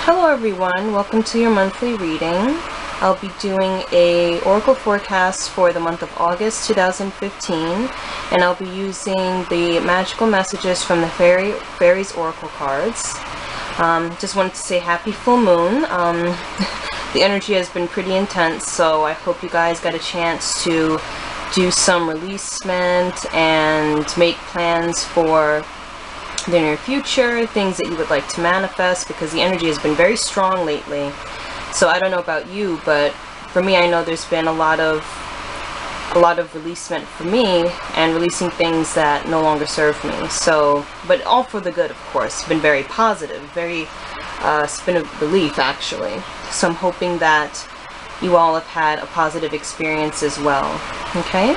Hello everyone, welcome to your monthly reading. I'll be doing a oracle forecast for the month of August 2015, and I'll be using the magical messages from the fairies oracle cards. Just wanted to say happy full moon. The energy has been pretty intense, so I hope you guys got a chance to do some releasement and make plans for the near future, things that you would like to manifest, because the energy has been very strong lately. So I don't know about you, but for me, I know there's been a lot of releasement for me, and releasing things that no longer serve me. So, but all for the good, of course. It's been very positive, very spin of belief actually. So I'm hoping that you all have had a positive experience as well. Okay?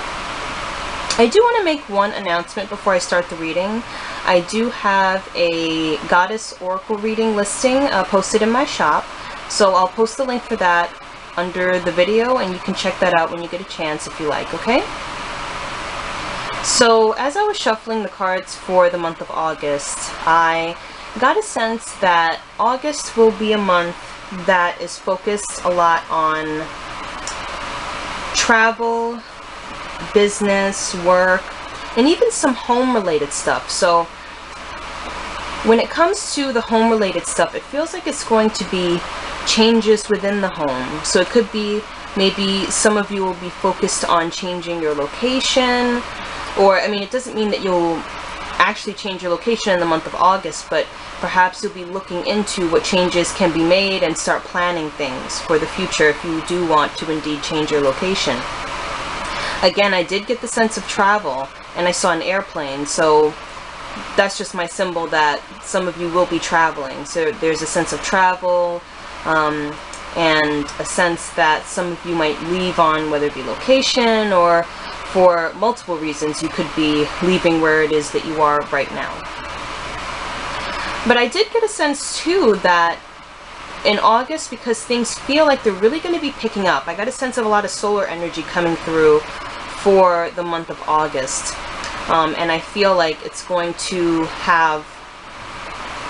I do want to make one announcement before I start the reading. I do have a Goddess Oracle reading listing posted in my shop, so I'll post the link for that under the video, and you can check that out when you get a chance if you like, okay? So as I was shuffling the cards for the month of August, I got a sense that August will be a month that is focused a lot on travel, business, work, and even some home related stuff. So when it comes to the home related stuff, it feels like it's going to be changes within the home. So it could be maybe some of you will be focused on changing your location, or I mean, it doesn't mean that you'll actually change your location in the month of August, but perhaps you'll be looking into what changes can be made and start planning things for the future if you do want to indeed change your location. Again, I did get the sense of travel, and I saw an airplane, so that's just my symbol that some of you will be traveling. So there's a sense of travel, and a sense that some of you might leave on, whether it be location or for multiple reasons, you could be leaving where it is that you are right now. But I did get a sense too that in August, because things feel like they're really going to be picking up, I got a sense of a lot of solar energy coming through for the month of August. And I feel like it's going to have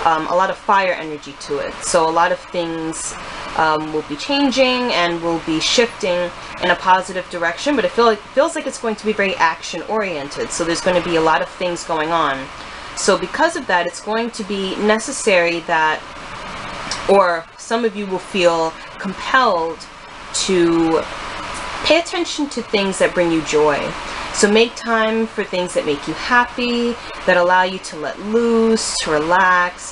a lot of fire energy to it. So a lot of things will be changing and will be shifting in a positive direction, but it feels like it's going to be very action oriented. So there's going to be a lot of things going on. So because of that, it's going to be necessary that, or some of you will feel compelled to pay attention to things that bring you joy. So make time for things that make you happy, that allow you to let loose, to relax,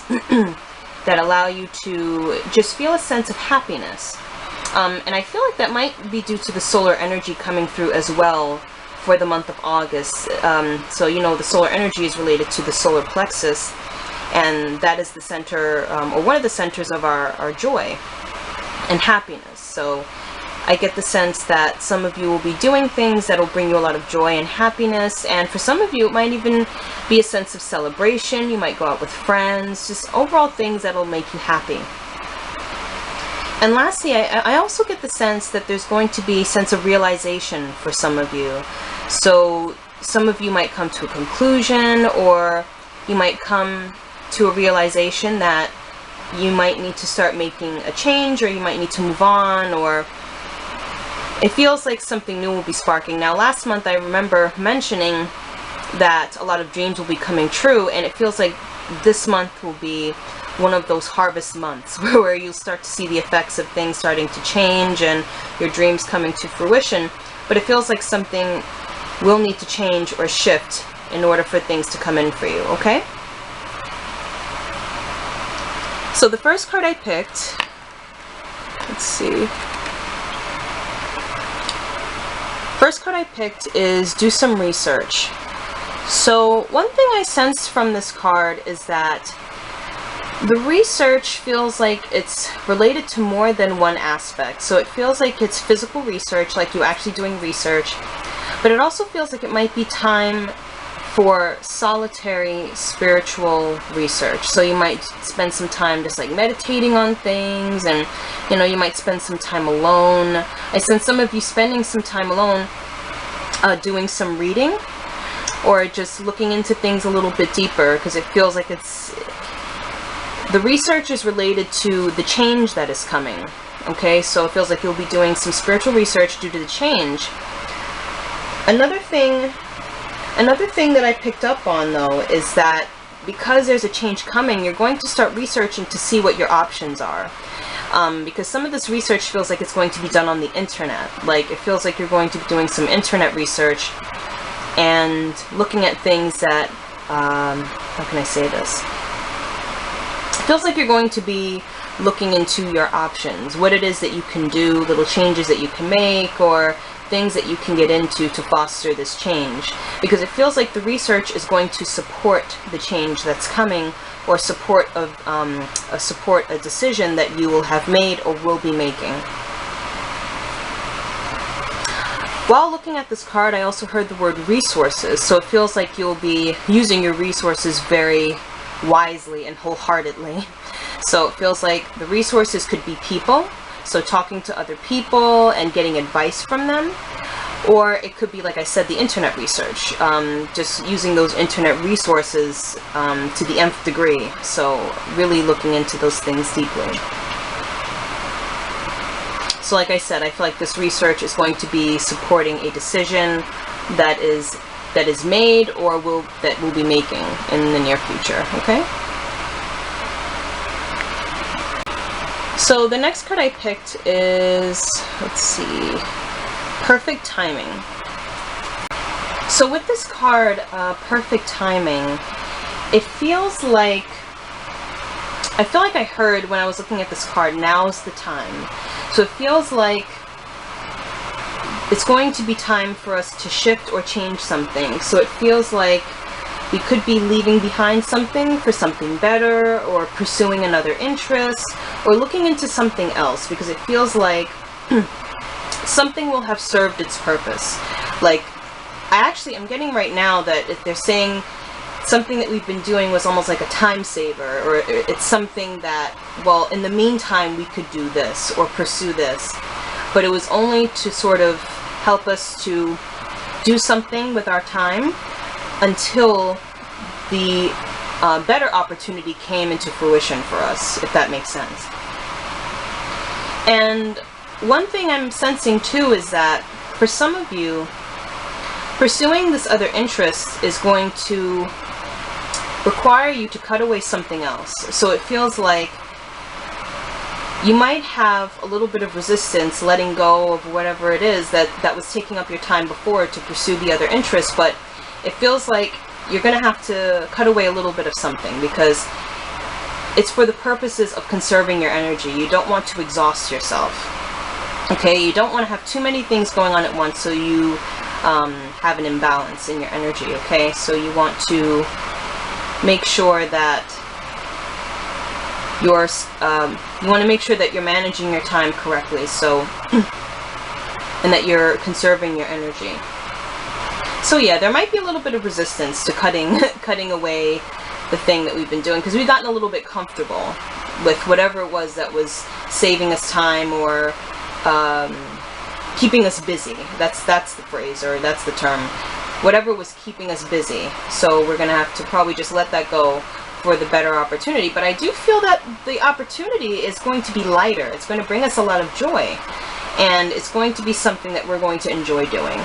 that allow you to just feel a sense of happiness. And I feel like that might be due to the solar energy coming through as well for the month of August. So you know, the solar energy is related to the solar plexus, and that is the center, or one of the centers of our joy and happiness. So I get the sense that some of you will be doing things that will bring you a lot of joy and happiness, and for some of you it might even be a sense of celebration. You might go out with friends, just overall things that will make you happy. And lastly, I also get the sense that there's going to be a sense of realization for some of you. So some of you might come to a conclusion, or you might come to a realization that you might need to start making a change, or you might need to move on, or it feels like something new will be sparking. Now, last month I remember mentioning that a lot of dreams will be coming true, and it feels like this month will be one of those harvest months where you'll start to see the effects of things starting to change and your dreams coming to fruition. But it feels like something will need to change or shift in order for things to come in for you, okay? So the first card I picked, let's see. First card I picked is do some research. So one thing I sense from this card is that the research feels like it's related to more than one aspect. So it feels like it's physical research, like you actually doing research, but it also feels like it might be time for solitary spiritual research. So you might spend some time just like meditating on things, and you know, you might spend some time alone. I sense some of you spending some time alone doing some reading, or just looking into things a little bit deeper, because it feels like it's The research is related to the change that is coming. Okay, so it feels like you'll be doing some spiritual research due to the change. Another thing that I picked up on, though, is that because there's a change coming, you're going to start researching to see what your options are. Because some of this research feels like it's going to be done on the internet. Like, it feels like you're going to be doing some internet research and looking at things that, how can I say this? It feels like you're going to be looking into your options, what it is that you can do, little changes that you can make, or things that you can get into to foster this change. Because it feels like the research is going to support the change that's coming, or support a decision that you will have made or will be making. While looking at this card, I also heard the word resources, so it feels like you'll be using your resources very wisely and wholeheartedly. So it feels like the resources could be people, so talking to other people and getting advice from them, or it could be, like I said, the internet research, just using those internet resources to the nth degree, so really looking into those things deeply. So like I said, I feel like this research is going to be supporting a decision that is made or that we'll be making in the near future, okay? So the next card I picked is, let's see, Perfect Timing. So with this card, Perfect Timing, it feels like, I feel like I heard when I was looking at this card, now's the time. So it feels like it's going to be time for us to shift or change something. So it feels like we could be leaving behind something for something better, or pursuing another interest, or looking into something else, because it feels like something will have served its purpose. Like, I'm getting right now that if they're saying something that we've been doing was almost like a time saver, or it's something that, well, in the meantime we could do this or pursue this, but it was only to sort of help us to do something with our time until the better opportunity came into fruition for us, if that makes sense. And one thing I'm sensing too is that for some of you, pursuing this other interest is going to require you to cut away something else. So it feels like you might have a little bit of resistance letting go of whatever it is that was taking up your time before to pursue the other interest, but it feels like you're going to have to cut away a little bit of something, because it's for the purposes of conserving your energy. You don't want to exhaust yourself. Okay, you don't want to have too many things going on at once, so you have an imbalance in your energy. Okay, so you want to make sure that you want to make sure that you're managing your time correctly, so and that you're conserving your energy. So yeah, there might be a little bit of resistance to cutting away the thing that we've been doing, because we've gotten a little bit comfortable with whatever it was that was saving us time or keeping us busy. That's the phrase, or that's the term. Whatever was keeping us busy. So we're gonna have to probably just let that go for the better opportunity. But I do feel that the opportunity is going to be lighter. It's going to bring us a lot of joy, and it's going to be something that we're going to enjoy doing.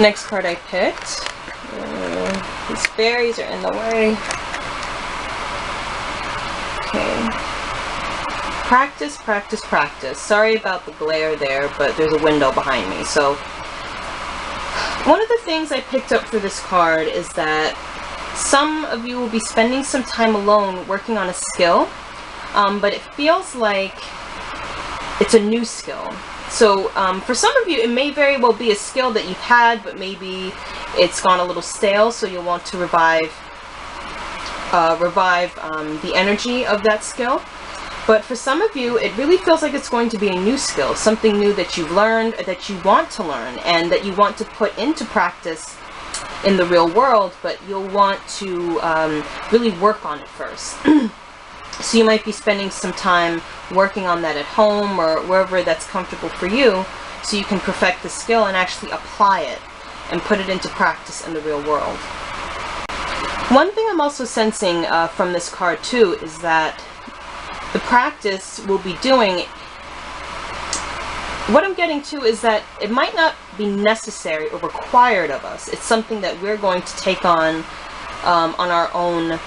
Next card I picked. These fairies are in the way. Okay. Practice, practice, practice. Sorry about the glare there, but there's a window behind me. So, one of the things I picked up for this card is that some of you will be spending some time alone working on a skill, but it feels like it's a new skill. So for some of you, it may very well be a skill that you've had, but maybe it's gone a little stale, so you'll want to revive the energy of that skill. But for some of you, it really feels like it's going to be a new skill, something new that you've learned, that you want to learn, and that you want to put into practice in the real world, but you'll want to really work on it first. So you might be spending some time working on that at home or wherever that's comfortable for you so you can perfect the skill and actually apply it and put it into practice in the real world. One thing I'm also sensing from this card too is that the practice we'll be doing, what I'm getting to is that it might not be necessary or required of us. It's something that we're going to take on our own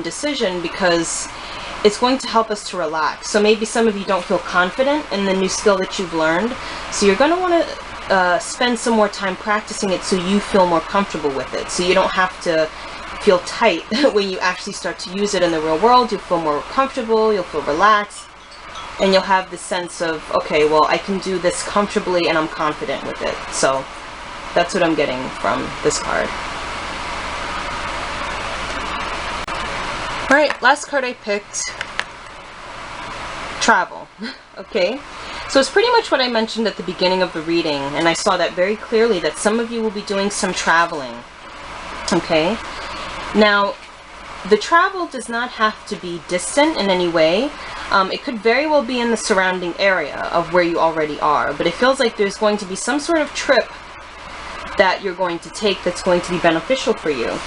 decision, because it's going to help us to relax. So maybe some of you don't feel confident in the new skill that you've learned, so you're going to want to spend some more time practicing it so you feel more comfortable with it, so you don't have to feel tight when you actually start to use it in the real world. You'll feel more comfortable, you'll feel relaxed, and you'll have the sense of, okay, well, I can do this comfortably and I'm confident with it. So that's what I'm getting from this card. Alright, last card I picked, travel. Okay, so it's pretty much what I mentioned at the beginning of the reading, and I saw that very clearly, that some of you will be doing some traveling. Okay, now the travel does not have to be distant in any way. It could very well be in the surrounding area of where you already are, but it feels like there's going to be some sort of trip that you're going to take that's going to be beneficial for you.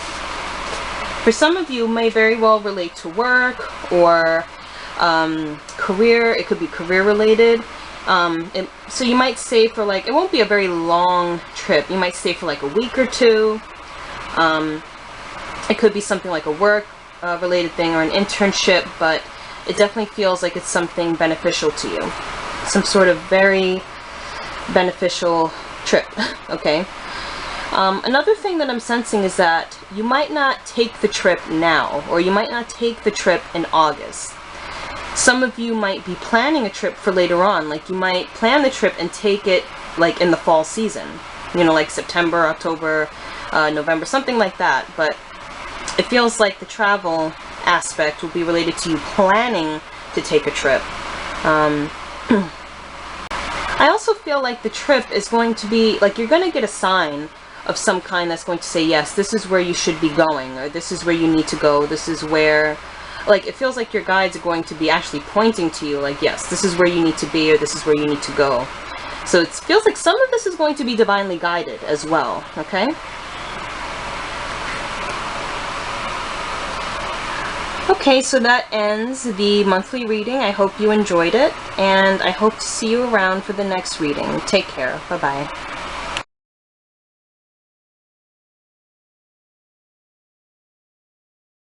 For some of you, it may very well relate to work or career. It could be career related. So you might stay for like, it won't be a very long trip. You might stay for like a week or two. It could be something like a work related thing or an internship, but it definitely feels like it's something beneficial to you. Some sort of very beneficial trip, okay? Another thing that I'm sensing is that you might not take the trip now, or you might not take the trip in August. Some of you might be planning a trip for later on, like you might plan the trip and take it like in the fall season, you know, like September, October, November, something like that. But it feels like the travel aspect will be related to you planning to take a trip. I also feel like the trip is going to be, like, you're going to get a sign of some kind that's going to say, yes, this is where you should be going, or this is where you need to go, this is where, like, it feels like your guides are going to be actually pointing to you, like, yes, this is where you need to be, or this is where you need to go. So it feels like some of this is going to be divinely guided as well, okay? Okay, so that ends the monthly reading. I hope you enjoyed it, and I hope to see you around for the next reading. Take care. Bye-bye.